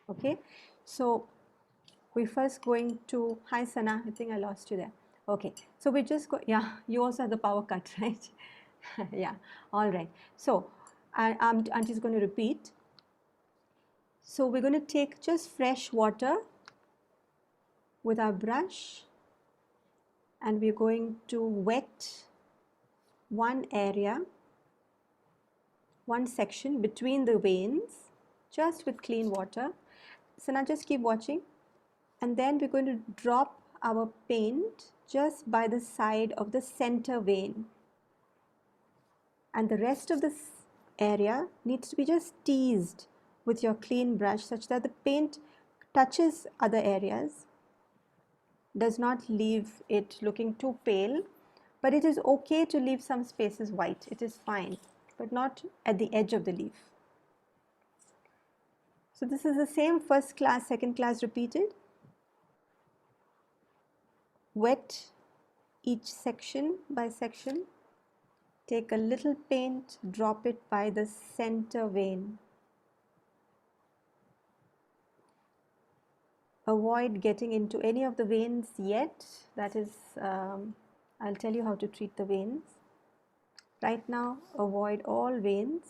Okay, so we're first going to, hi Sana, I think I lost you there. Okay, so we just go, yeah, you also have the power cut, right? Yeah, all right. So I'm just going to repeat. So we're going to take just fresh water with our brush, and we're going to wet one area, one section between the veins, just with clean water. So now just keep watching, and then we're going to drop our paint just by the side of the center vein, and the rest of this area needs to be just teased with your clean brush such that the paint touches other areas, does not leave it looking too pale, but it is okay to leave some spaces white. It is fine, but not at the edge of the leaf. So this is the same first class, second class repeated. Wet each section by section. Take a little paint, drop it by the center vein. Avoid getting into any of the veins yet. That is, I'll tell you how to treat the veins. Right now, avoid all veins.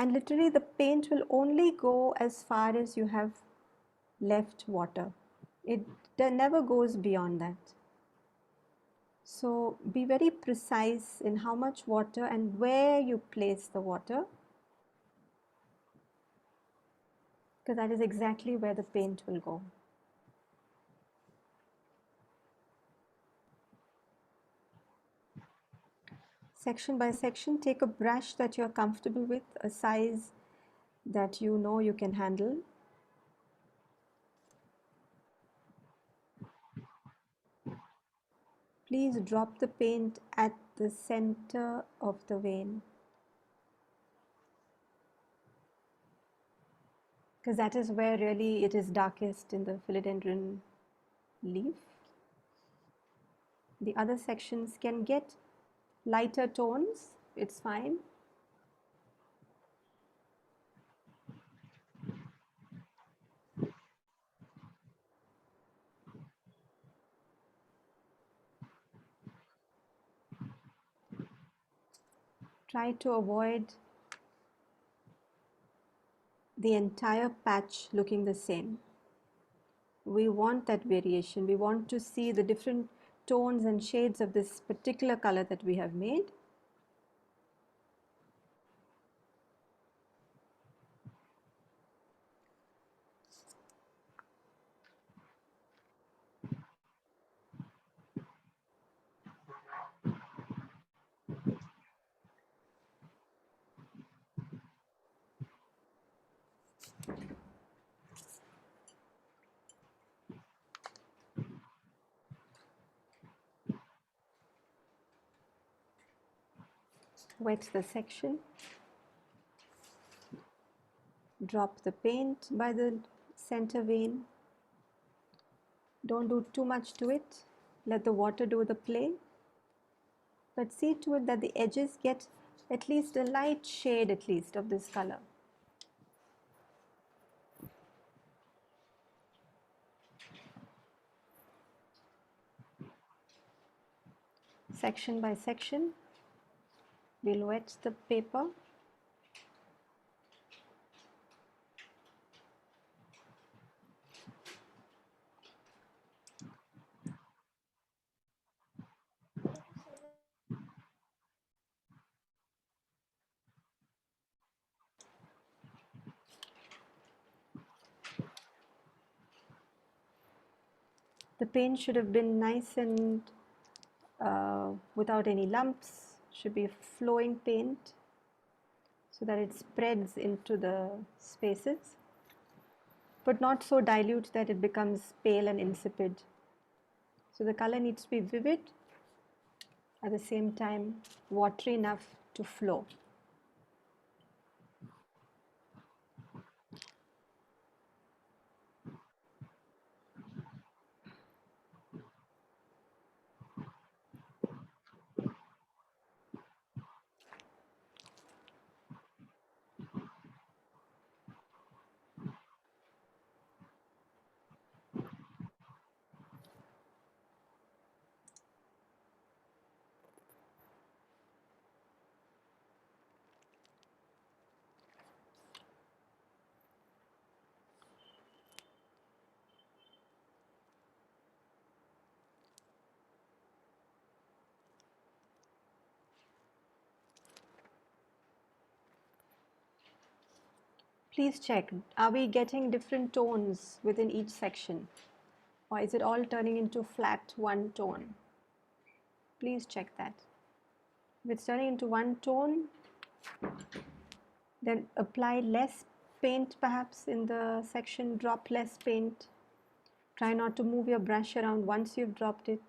And literally the paint will only go as far as you have left water. It never goes beyond that. So be very precise in how much water and where you place the water, because that is exactly where the paint will go. Section by section, take a brush that you are comfortable with, a size that you know you can handle. Please drop the paint at the center of the vein, because that is where really it is darkest in the philodendron leaf. The other sections can get lighter tones, it's fine. Try to avoid the entire patch looking the same. We want that variation. We want to see the different tones and shades of this particular color that we have made. Wet the section. Drop the paint by the center vein. Don't do too much to it. Let the water do the play. But see to it that the edges get at least a light shade at least of this color. Section by section, we'll wet the paper. The paint should have been nice and without any lumps, should be flowing paint so that it spreads into the spaces, but not so dilute that it becomes pale and insipid. So the color needs to be vivid, at the same time watery enough to flow. Please check, are we getting different tones within each section? Or is it all turning into flat one tone? Please check that. If it's turning into one tone, then apply less paint perhaps in the section, drop less paint. Try not to move your brush around once you've dropped it.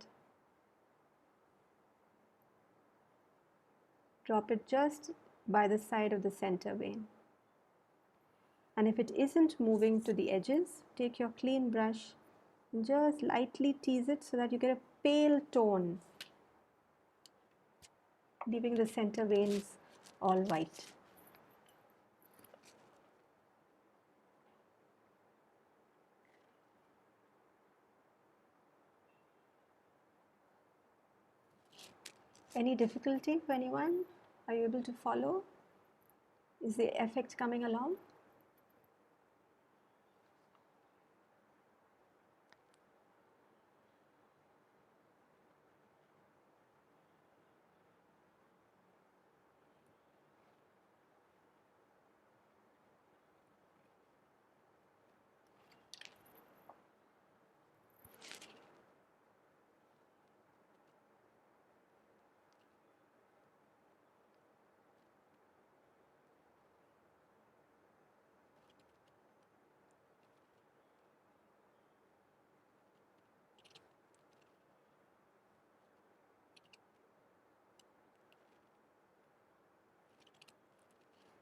Drop it just by the side of the center vein. And if it isn't moving to the edges, take your clean brush and just lightly tease it so that you get a pale tone, leaving the center veins all white. Any difficulty for anyone? Are you able to follow? Is the effect coming along?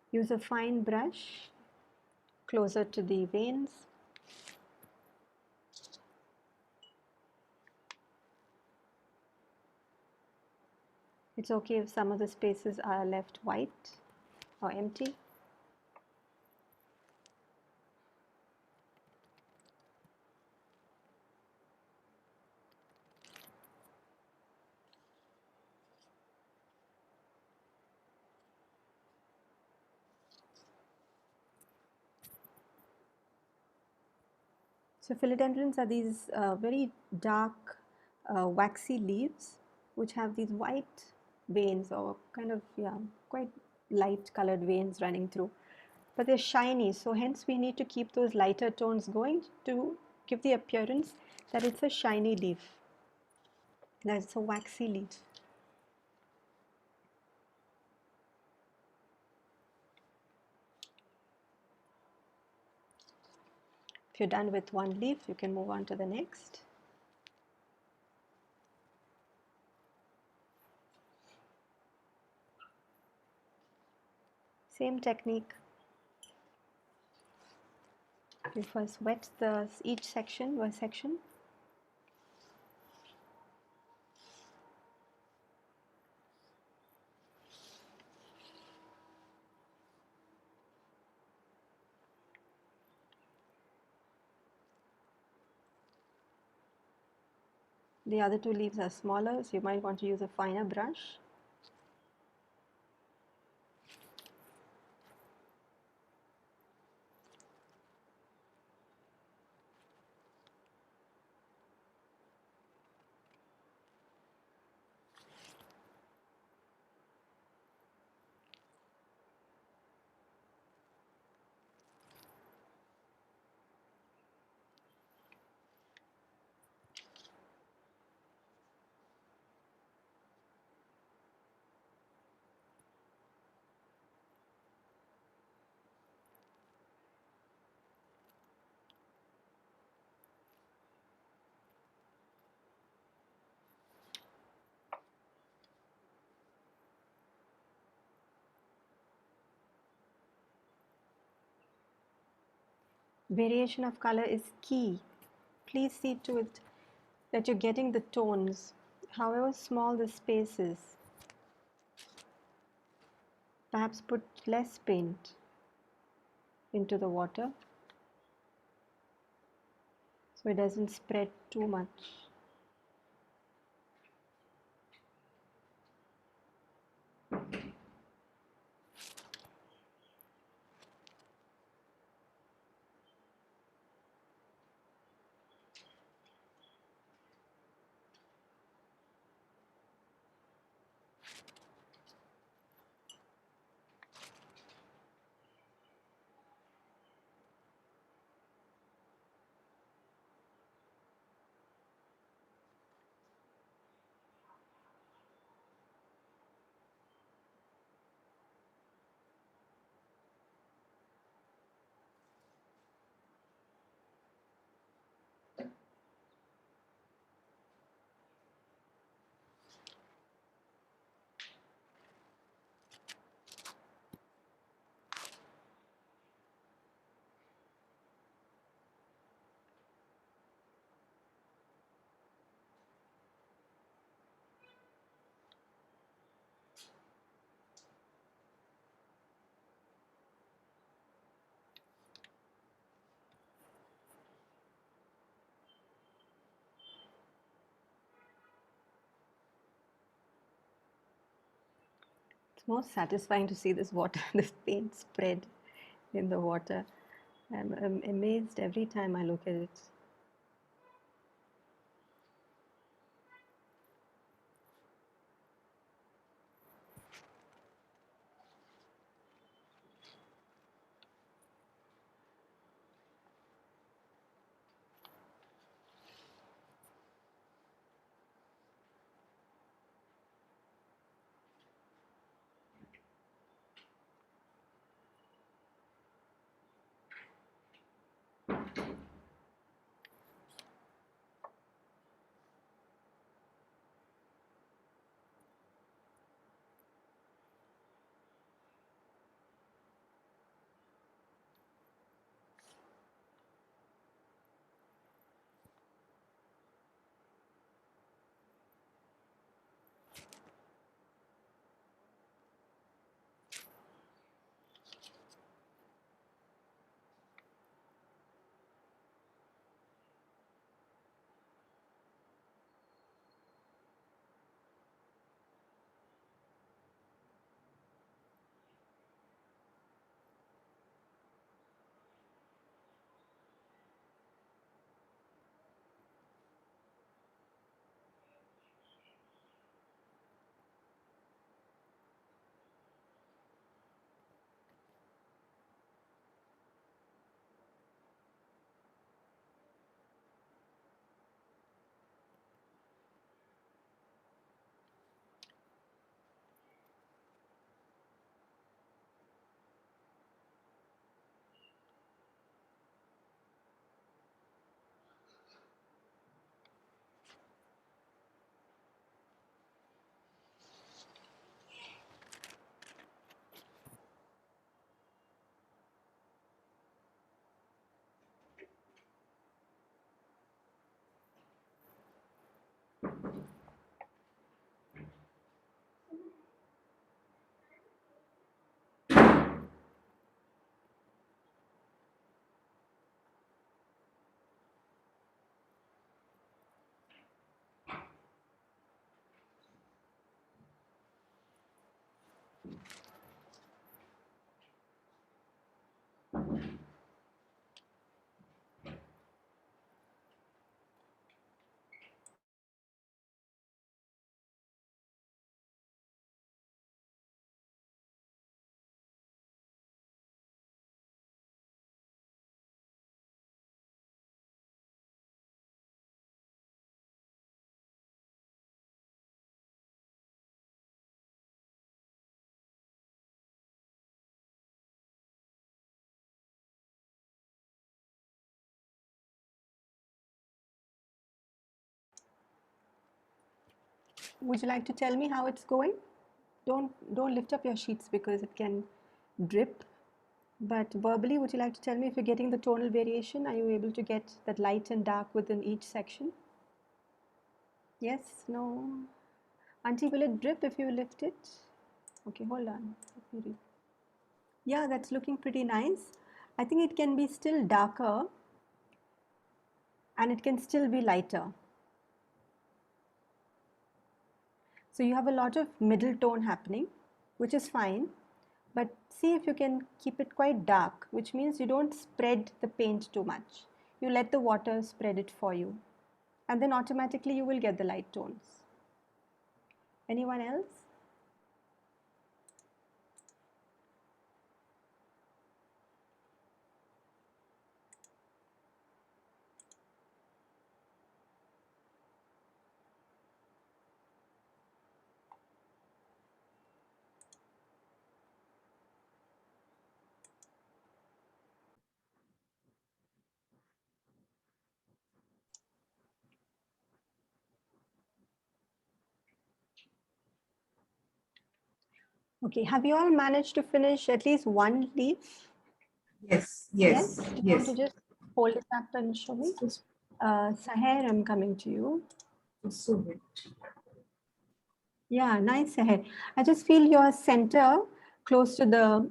Use a fine brush closer to the veins. It's okay if some of the spaces are left white or empty. So philodendrons are these very dark waxy leaves which have these white veins, or kind of, yeah, quite light colored veins running through. But they're shiny, so hence we need to keep those lighter tones going to give the appearance that it's a shiny leaf, that it's a waxy leaf. If you're done with one leaf, you can move on to the next. Same technique. You first wet each section by section. The other two leaves are smaller, so you might want to use a finer brush. Variation of color is key. Please see to it that you're getting the tones, however small the space is. Perhaps put less paint into the water so it doesn't spread too much. most satisfying to see this water, this paint spread in the water. I'm amazed every time I look at it. Would you like to tell me how it's going? Don't lift up your sheets because it can drip. But verbally, would you like to tell me if you're getting the tonal variation? Are you able to get that light and dark within each section? Yes? No? Auntie, will it drip if you lift it? Okay, hold on. Let me read. Yeah, that's looking pretty nice. I think it can be still darker and it can still be lighter. So you have a lot of middle tone happening, which is fine. But see if you can keep it quite dark, which means you don't spread the paint too much. You let the water spread it for you. And then automatically you will get the light tones. Anyone else? Okay, have you all managed to finish at least one leaf? Yes, Yes? yes, Do you want yes. to just hold it up and show me? Saher, I'm coming to you. So good. Yeah, nice Saher. I just feel your center close to the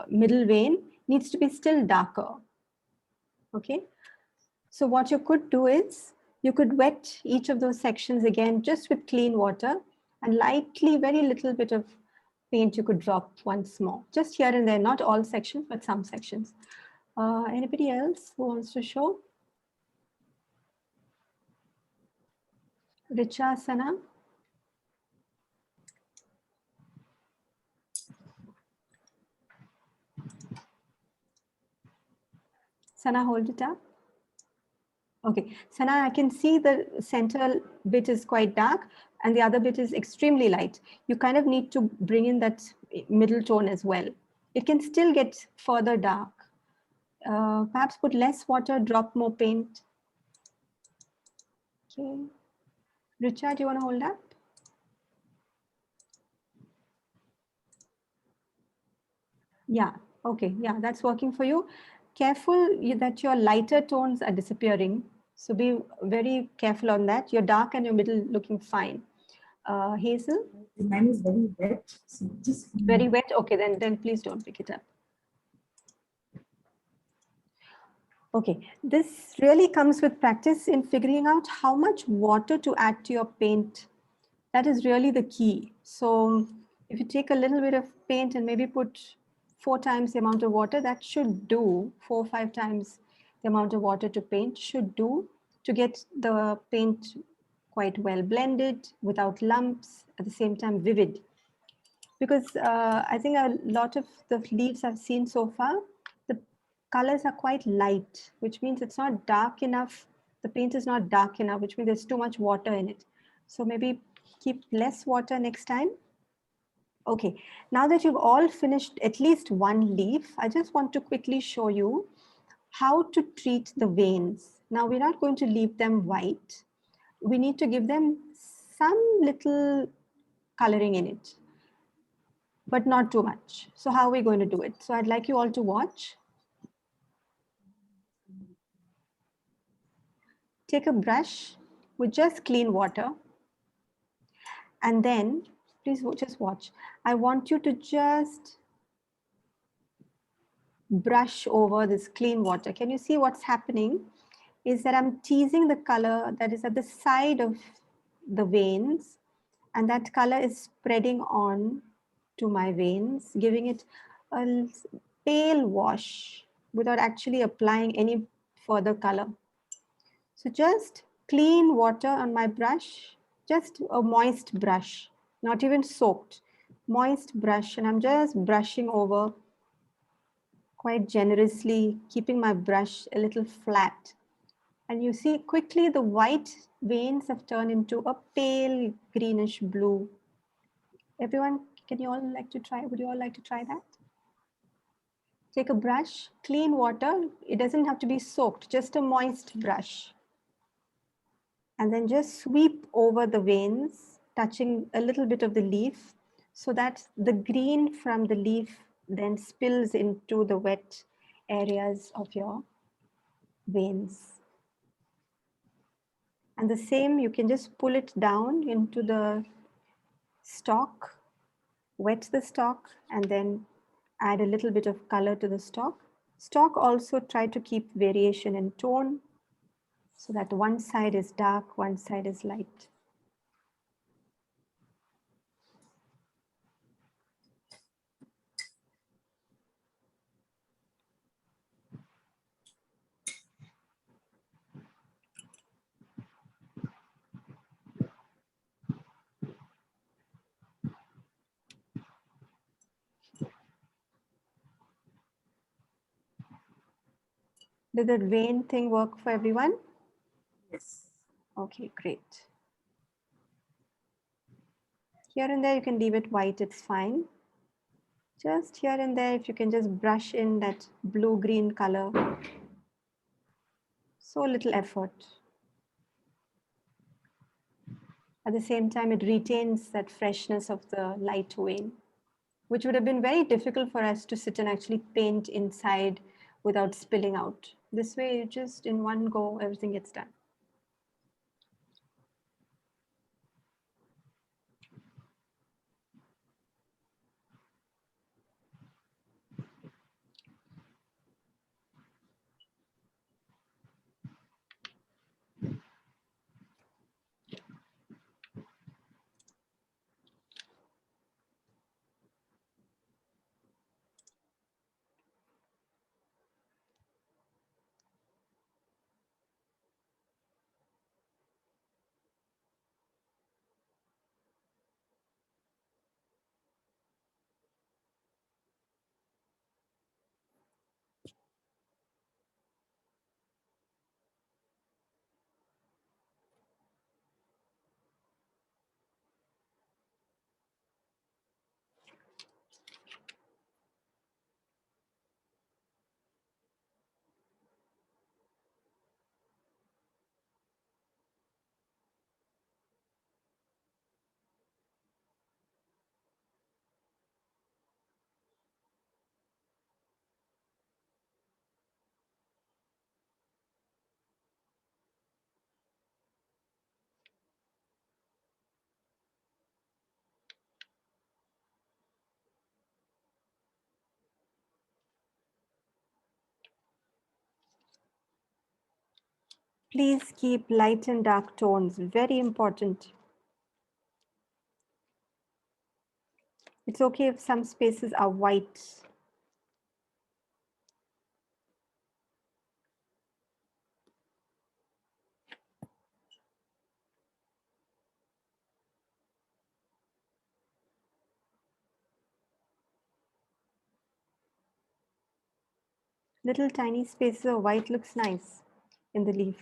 middle vein needs to be still darker. Okay? So what you could do is you could wet each of those sections again just with clean water and lightly, very little bit of paint you could drop once more. Just here and there, not all sections, but some sections. Anybody else who wants to show? Richa, Sana? Sana, hold it up. Okay, Sana, I can see the central bit is quite dark and the other bit is extremely light. You kind of need to bring in that middle tone as well. It can still get further dark. Perhaps put less water, drop more paint. Okay. Richard, do you want to hold up? Yeah, okay, yeah, that's working for you. Careful that your lighter tones are disappearing. So be very careful on that. Your dark and your middle looking fine. Hazel? Mine is very wet. So just Very wet? Okay, then please don't pick it up. Okay, this really comes with practice in figuring out how much water to add to your paint. That is really the key. So if you take a little bit of paint and maybe put 4 times the amount of water, that should do, 4 or 5 times the amount of water to paint should do to get the paint quite well blended without lumps, at the same time vivid. Because I think a lot of the leaves I've seen so far, the colors are quite light, which means it's not dark enough. The paint is not dark enough, which means there's too much water in it. So maybe keep less water next time. Okay, now that you've all finished at least one leaf, I just want to quickly show you how to treat the veins. Now we're not going to leave them white. We need to give them some little coloring in it, but not too much. So how are we going to do it? So I'd like you all to watch. Take a brush with just clean water. And then, please just watch. I want you to just brush over this clean water. Can you see what's happening? Is that I'm teasing the color that is at the side of the veins, and that color is spreading on to my veins, giving it a pale wash without actually applying any further color. So just clean water on my brush, just a moist brush, not even soaked, moist brush, and I'm just brushing over quite generously, keeping my brush a little flat. And you see quickly the white veins have turned into a pale greenish blue. Everyone, can you all like to try? Would you all like to try that? Take a brush, clean water. It doesn't have to be soaked, just a moist brush. And then just sweep over the veins, touching a little bit of the leaf so that the green from the leaf then spills into the wet areas of your veins. And the same, you can just pull it down into the stalk, wet the stalk, and then add a little bit of color to the stalk. Stalk also try to keep variation in tone so that one side is dark, one side is light. Did the vein thing work for everyone? yes. Okay, great. Here and there, you can leave it white, it's fine. Just here and there, if you can just brush in that blue-green color. So little effort. At the same time, it retains that freshness of the light vein, which would have been very difficult for us to sit and actually paint inside without spilling out. This way, you just in one go, everything gets done. Please keep light and dark tones, very important. It's okay if some spaces are white. Little tiny spaces of white looks nice in the leaf.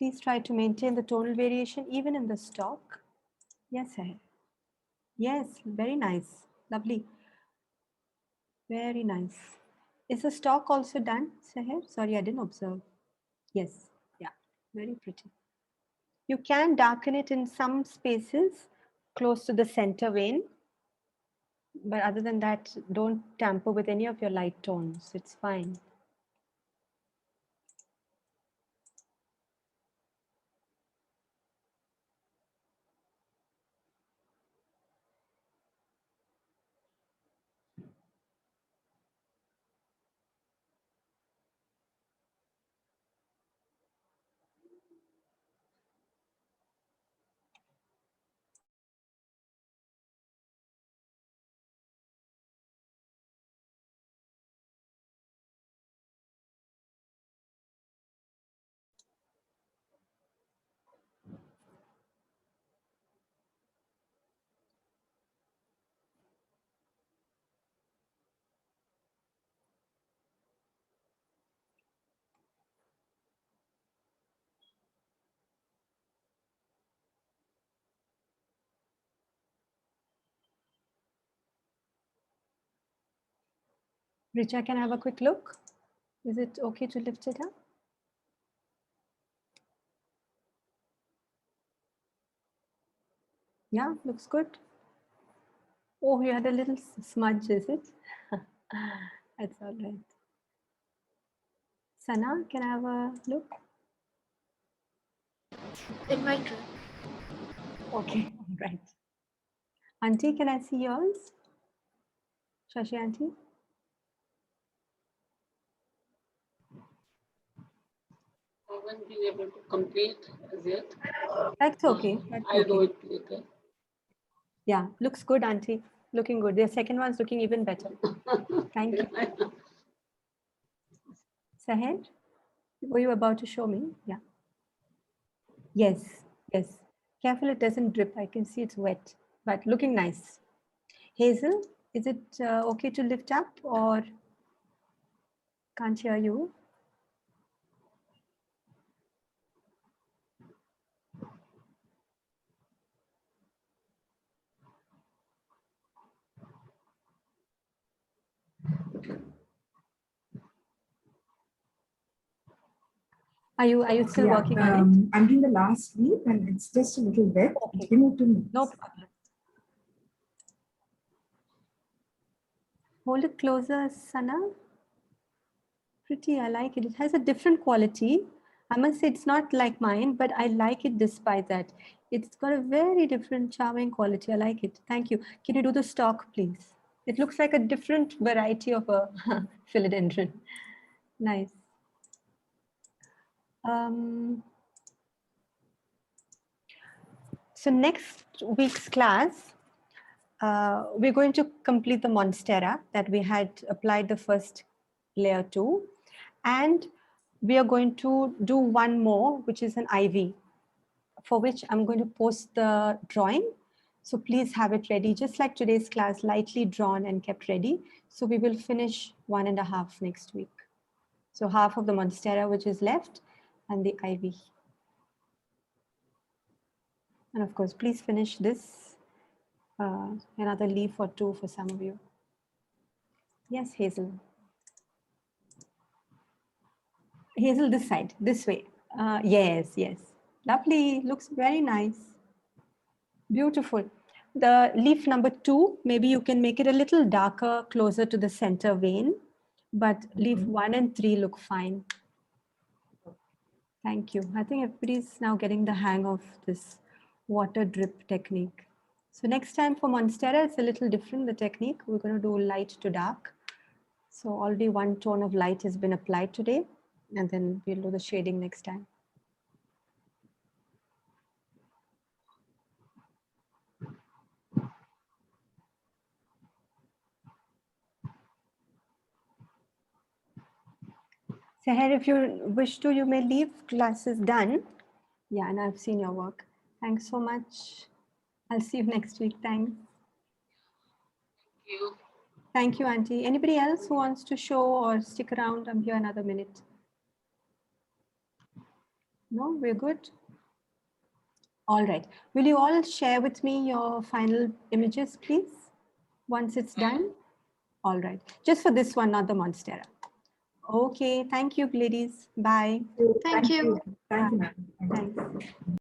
Please try to maintain the tonal variation even in the stock. Yes, sir. Yes, very nice. Lovely. Very nice. Is the stock also done, Seher? Sorry, I didn't observe. Yes. Yeah. Very pretty. You can darken it in some spaces close to the center vein. But other than that, don't tamper with any of your light tones. It's fine. Richa, can I have a quick look? Is it okay to lift it up? Yeah, looks good. Oh, you had a little smudge, is it? That's all right. Sana, can I have a look? In my trip. Okay, all right. Auntie, can I see yours? Shashi Auntie? I won't be able to complete as yet. That's okay. That's I'll do okay. it later. Yeah, looks good, Auntie. Looking good. The second one's looking even better. Thank you. Sahel, were you about to show me? Yeah. Yes, yes. Careful it doesn't drip. I can see it's wet, but looking nice. Hazel, is it okay to lift up or can't hear you? Are you still Yeah, working on it? I'm doing the last week and it's just a little wet. Okay. Give me 2 minutes. No problem. Hold it closer, Sana. Pretty, I like it. It has a different quality. I must say it's not like mine, but I like it despite that. It's got a very different charming quality. I like it. Thank you. Can you do the stalk, please? It looks like a different variety of a philodendron. Nice. So next week's class, we're going to complete the monstera that we had applied the first layer to, and we are going to do one more, which is an IV, for which I'm going to post the drawing. So please have it ready, just like today's class, lightly drawn and kept ready. So we will finish 1.5 next week. So half of the monstera which is left and the IV. And of course, please finish this, another leaf or two for some of you. Yes, Hazel. Hazel, this side, this way. Yes, yes. Lovely, looks very nice. Beautiful. The leaf number 2, maybe you can make it a little darker, closer to the center vein, but leaf 1 and 3 look fine. Thank you. I think everybody's now getting the hang of this water drip technique. So next time for monstera, it's a little different, the technique. We're going to do light to dark. So already one tone of light has been applied today, and then we'll do the shading next time. Seher, if you wish to, you may leave. Class is done. Yeah, and I've seen your work. Thanks so much. I'll see you next week. Thanks. You. Thank you, Auntie. Anybody else who wants to show or stick around? I'm here another minute. No, we're good. All right. Will you all share with me your final images, please? Once it's done? All right. Just for this one, not the monstera. Okay. Thank you, ladies. Bye. Thank you. Thank you, ma'am. Thanks.